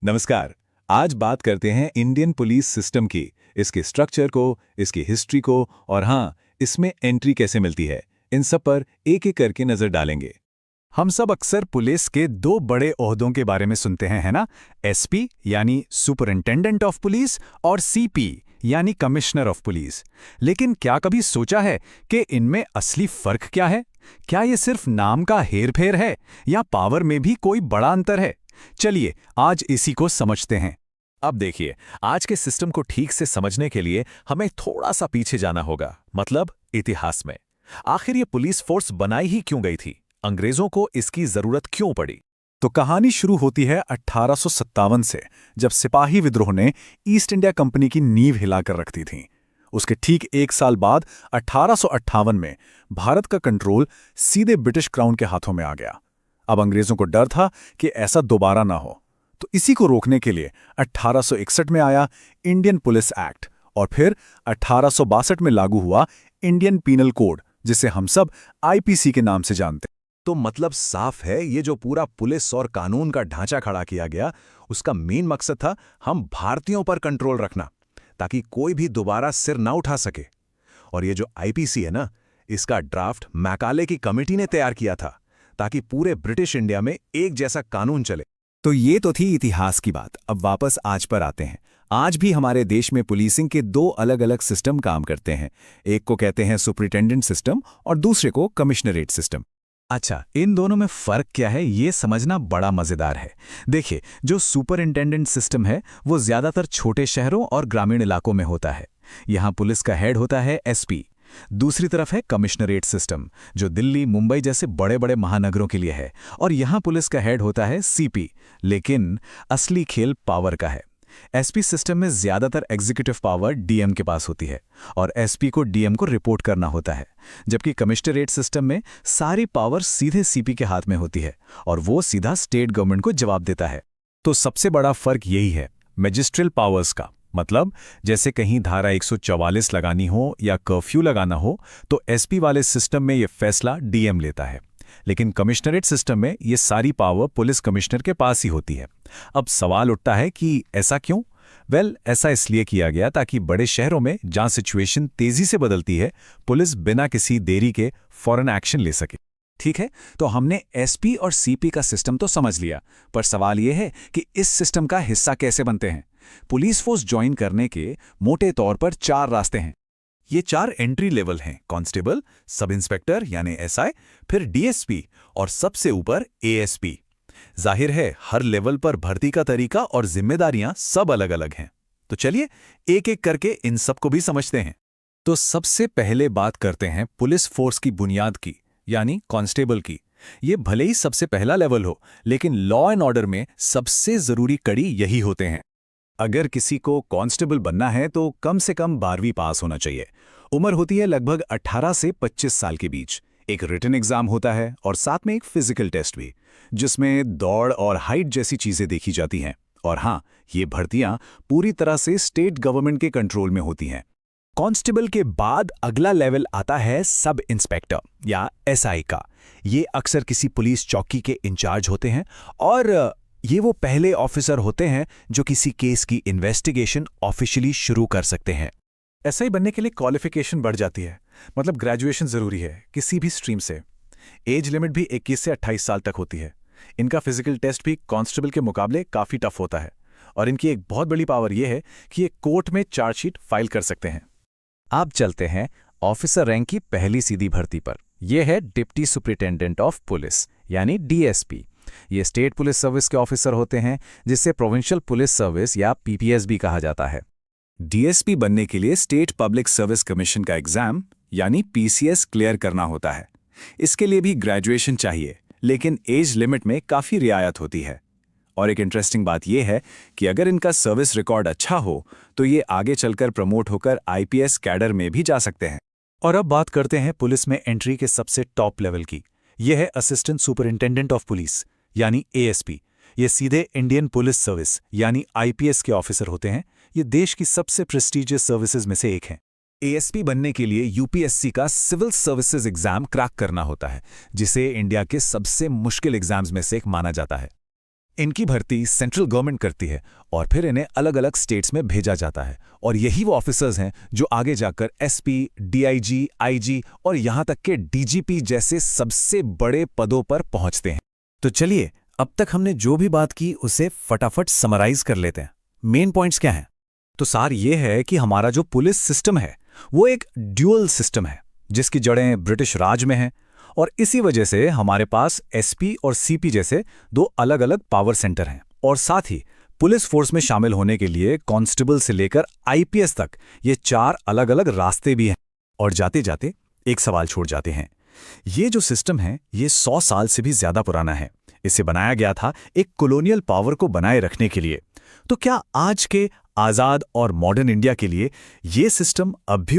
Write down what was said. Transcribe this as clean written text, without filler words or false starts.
नमस्कार। आज बात करते हैं इंडियन पुलिस सिस्टम की, इसके स्ट्रक्चर को, इसकी हिस्ट्री को और हाँ, इसमें एंट्री कैसे मिलती है। इन सब पर एक-एक करके नजर डालेंगे। हम सब अक्सर पुलिस के दो बड़े ओहदों के बारे में सुनते हैं, है ना? एसपी यानी सुपरिंटेंडेंट ऑफ पुलिस और सीपी यानी कमिश्नर ऑफ पुलिस। लेकिन क्या कभी सोचा है कि इनमें असली फर्क क्या है? क्या ये सिर्फ नाम का हेरफेर है या पावर में भी कोई बड़ा अंतर है? चलिए आज इसी को समझते हैं। अब देखिए, आज के सिस्टम को ठीक से समझने के लिए हमें थोड़ा सा पीछे जाना होगा, मतलब इतिहास में। आखिर ये पुलिस फोर्स बनाई ही क्यों गई थी? अंग्रेजों को इसकी जरूरत क्यों पड़ी? तो कहानी शुरू होती है 1857 से, जब सिपाही विद्रोह ने ईस्ट इंडिया कंपनी की नींव हिलाकर रख दी थी। उसके ठीक एक साल बाद 1858 में भारत का कंट्रोल सीधे ब्रिटिश क्राउन के हाथों में आ गया। अब अंग्रेजों को डर था कि ऐसा दोबारा ना हो, तो इसी को रोकने के लिए 1861 में आया इंडियन पुलिस एक्ट और फिर 1862 में लागू हुआ इंडियन पीनल कोड, जिसे हम सब आईपीसी के नाम से जानते हैं। तो मतलब साफ है, ये जो पूरा पुलिस और कानून का ढांचा खड़ा किया गया, उसका मेन मकसद था हम भारतीयों पर कंट्रोल रखना, ताकि कोई भी दोबारा सिर ना उठा सके। और ये जो आईपीसी है ना, इसका ड्राफ्ट मैकाले की कमेटी ने तैयार किया था, ताकि पूरे ब्रिटिश इंडिया में एक जैसा कानून चले। तो ये तो थी इतिहास की बात। अब वापस आज पर आते हैं। आज भी हमारे देश में पुलिसिंग के दो अलग अलग सिस्टम काम करते हैं। एक को कहते हैं सुपरिटेंडेंट सिस्टम और दूसरे को कमिश्नरेट सिस्टम। अच्छा, इन दोनों में फ़र्क क्या है ये समझना बड़ा मज़ेदार है। देखिए, जो सुपरिंटेंडेंट सिस्टम है वो ज़्यादातर छोटे शहरों और ग्रामीण इलाकों में होता है। यहाँ पुलिस का हेड होता है एसपी। दूसरी तरफ है कमिश्नरेट सिस्टम, जो दिल्ली, मुंबई जैसे बड़े बड़े महानगरों के लिए है, और यहाँ पुलिस का हेड होता है सीपी। लेकिन असली खेल पावर का है। एसपी सिस्टम में ज्यादातर एग्जीक्यूटिव पावर डीएम के पास होती है और एसपी को डीएम को रिपोर्ट करना होता है, जबकि कमिश्नरेट सिस्टम में सारी पावर सीधे सीपी के हाथ में होती है और वो सीधा स्टेट गवर्नमेंट को जवाब देता है। तो सबसे बड़ा फर्क यही है, मैजिस्ट्रियल पावर्स का। मतलब जैसे कहीं धारा 144 लगानी हो या कर्फ्यू लगाना हो, तो एसपी वाले सिस्टम में ये फैसला डीएम लेता है, लेकिन कमिश्नरेट सिस्टम में ये सारी पावर पुलिस कमिश्नर के पास ही होती है। अब सवाल उठता है कि ऐसा क्यों? ऐसा इसलिए किया गया ताकि बड़े शहरों में जहां सिचुएशन तेजी से बदलती है, पुलिस बिना किसी देरी के फौरन एक्शन ले सके। ठीक है, तो हमने एसपी और सीपी का सिस्टम तो समझ लिया, पर सवाल यह है कि इस सिस्टम का हिस्सा कैसे बनते हैं। पुलिस फोर्स ज्वाइन करने के मोटे तौर पर 4 रास्ते हैं। ये 4 एंट्री लेवल हैं: कांस्टेबल, सब इंस्पेक्टर यानी एसआई, फिर डीएसपी और सबसे ऊपर एएसपी। जाहिर है, हर लेवल पर भर्ती का तरीका और जिम्मेदारियां सब अलग अलग हैं। तो चलिए एक एक करके इन सब को भी समझते हैं। तो सबसे पहले बात करते हैं पुलिस फोर्स की बुनियाद की, यानी कांस्टेबल की। ये भले ही सबसे पहला लेवल हो, लेकिन लॉ एंड ऑर्डर में सबसे जरूरी कड़ी यही होते हैं। अगर किसी को कांस्टेबल बनना है तो कम से कम 12वीं पास होना चाहिए। उम्र होती है लगभग 18 से 25 साल के बीच। एक रिटन एग्जाम होता है और साथ में एक फिजिकल टेस्ट भी, जिसमें दौड़ और हाइट जैसी चीजें देखी जाती हैं। और हाँ, ये भर्तियां पूरी तरह से स्टेट गवर्नमेंट के कंट्रोल में होती हैं। कांस्टेबल के बाद अगला लेवल आता है सब इंस्पेक्टर या एसआई का। ये अक्सर किसी पुलिस चौकी के इंचार्ज होते हैं और ये वो पहले ऑफिसर होते हैं जो किसी केस की इन्वेस्टिगेशन ऑफिशियली शुरू कर सकते हैं। एसआई बनने के लिए क्वालिफिकेशन बढ़ जाती है, मतलब ग्रेजुएशन जरूरी है किसी भी स्ट्रीम से। एज लिमिट भी 21 से 28 साल तक होती है। इनका फिजिकल टेस्ट भी कांस्टेबल के मुकाबले काफी टफ होता है और इनकी एक बहुत बड़ी पावर यह है कि ये कोर्ट में चार्जशीट फाइल कर सकते हैं। अब चलते हैं ऑफिसर रैंक की पहली सीधी भर्ती पर। यह है डिप्टी सुपरिटेंडेंट ऑफ पुलिस यानी डीएसपी। ये स्टेट पुलिस सर्विस के ऑफिसर होते हैं, जिसे प्रोविंशियल पुलिस सर्विस या पीपीएस भी कहा जाता है। डीएसपी बनने के लिए स्टेट पब्लिक सर्विस कमीशन का एग्जाम यानी पीसीएस क्लियर करना होता है। इसके लिए भी ग्रेजुएशन चाहिए, लेकिन एज लिमिट में काफी रियायत होती है। और एक इंटरेस्टिंग बात यह है कि अगर इनका सर्विस रिकॉर्ड अच्छा हो तो ये आगे चलकर प्रमोट होकर आईपीएस कैडर में भी जा सकते हैं। और अब बात करते हैं पुलिस में एंट्री के सबसे टॉप लेवल की। यह है असिस्टेंट सुपरिंटेंडेंट ऑफ पुलिस यानी एएसपी। ये सीधे इंडियन पुलिस सर्विस यानी आईपीएस के ऑफिसर होते हैं। ये देश की सबसे प्रेस्टीजियस सर्विसेज में से एक हैं। एएसपी बनने के लिए यूपीएससी का सिविल सर्विसेज एग्जाम क्रैक करना होता है, जिसे इंडिया के सबसे मुश्किल एग्जाम्स में से एक माना जाता है। इनकी भर्ती सेंट्रल गवर्नमेंट करती है और फिर इन्हें अलग अलग स्टेट्स में भेजा जाता है और यही वो ऑफिसर्स हैं जो आगे जाकर एसपी, डीआईजी, आईजी और यहां तक के डीजीपी जैसे सबसे बड़े पदों पर पहुंचते हैं। तो चलिए, अब तक हमने जो भी बात की उसे फटाफट समराइज कर लेते हैं। मेन पॉइंट्स क्या हैं? तो सार ये है कि हमारा जो पुलिस सिस्टम है वो एक ड्यूअल सिस्टम है जिसकी जड़ें ब्रिटिश राज में हैं और इसी वजह से हमारे पास एसपी और सीपी जैसे दो अलग अलग पावर सेंटर हैं और साथ ही पुलिस फोर्स में शामिल होने के लिए कांस्टेबल से लेकर आईपीएस तक ये 4 अलग अलग रास्ते भी हैं। और जाते जाते एक सवाल छोड़ जाते हैं, ये जो सिस्टम है ये 100 साल से भी ज्यादा पुराना है। इसे बनाया गया था एक कॉलोनियल पावर को बनाए रखने के लिए। तो क्या आज के आजाद और मॉडर्न इंडिया के लिए ये सिस्टम अब भी